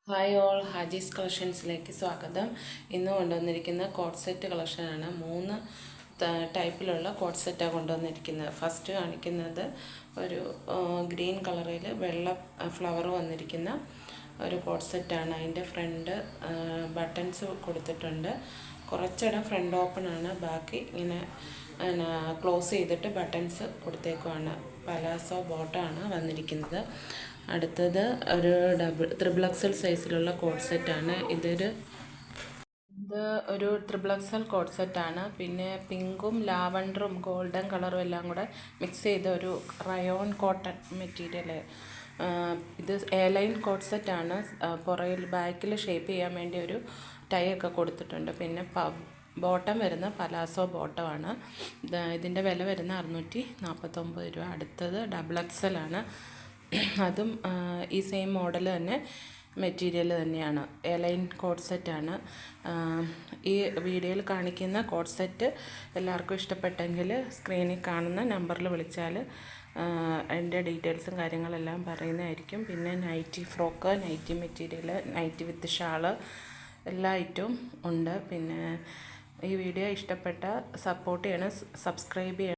Hi all, Haji's കളക്ഷൻസിലേക്ക് സ്വാഗതം. ഇന്ന് കൊണ്ടുവന്നിരിക്കുന്ന coat set കളക്ഷനാണ്. 3 ടൈപ്പിലുള്ള കോട്ട് സെറ്റാണ് കൊണ്ടുവന്നിരിക്കുന്നത്. ഫസ്റ്റ് കാണിക്കുന്നത് ഒരു ഗ്രീൻ കളറിൽ വെള്ള ഫ്ലവർ വന്നിരിക്കുന്ന ഒരു കോട്ട് സെറ്റാണ്. അതിൻ്റെ ഫ്രണ്ട് ബട്ടൺസ് കൊടുത്തിട്ടുണ്ട്. കുറച്ചിടം ഫ്രണ്ട് ഓപ്പൺ ആണ്, ബാക്കി ഇങ്ങനെ ക്ലോസ് ചെയ്തിട്ട് ബട്ടൺസ് കൊടുത്തേക്കുവാണ്. പലാസോ ബോട്ടമാണ് വന്നിരിക്കുന്നത്. അടുത്തത് ഒരു ത്രിബിൾ എക്സൽ സൈസിലുള്ള കോട്ട് സെറ്റാണ്. ഇത് ഒരു ത്രിബിൾ എക്സൽ കോട്ട് സെറ്റാണ്. പിന്നെ പിങ്കും ലാവൻഡറും ഗോൾഡൻ കളറും എല്ലാം കൂടെ മിക്സ് ചെയ്ത ഒരു റയോൺ കോട്ടൺ മെറ്റീരിയൽ. ഇത് ലൈൻ കോട്ട് സെറ്റാണ്. പുറകിൽ ബാക്കിൽ ഷേപ്പ് ചെയ്യാൻ വേണ്ടി ഒരു ടൈ ഒക്കെ കൊടുത്തിട്ടുണ്ട്. പിന്നെ ബോട്ടം വരുന്ന പലാസോ ബോട്ടമാണ്. ഇതിൻ്റെ വില വരുന്ന 649 രൂപ. അടുത്തത് ഡബിൾ എക്സൽ ആണ്. അതും ഈ സെയിം മോഡൽ തന്നെ, മെറ്റീരിയൽ തന്നെയാണ്. ലൈൻ കോട്ട് സെറ്റാണ്. ഈ വീഡിയോയിൽ കാണിക്കുന്ന കോട്ട് സെറ്റ് എല്ലാവർക്കും ഇഷ്ടപ്പെട്ടെങ്കിൽ സ്ക്രീനിൽ കാണുന്ന നമ്പറിൽ വിളിച്ചാൽ അതിൻ്റെ ഡീറ്റെയിൽസും കാര്യങ്ങളെല്ലാം പറയുന്നതായിരിക്കും. പിന്നെ nightie frock, nightie material, nightie with shawl എല്ലാ ഐറ്റവും ഉണ്ട്. പിന്നെ ഈ വീഡിയോ ഇഷ്ടപ്പെട്ട സപ്പോർട്ട് ചെയ്യണം, സബ്സ്ക്രൈബ് ചെയ്യണം.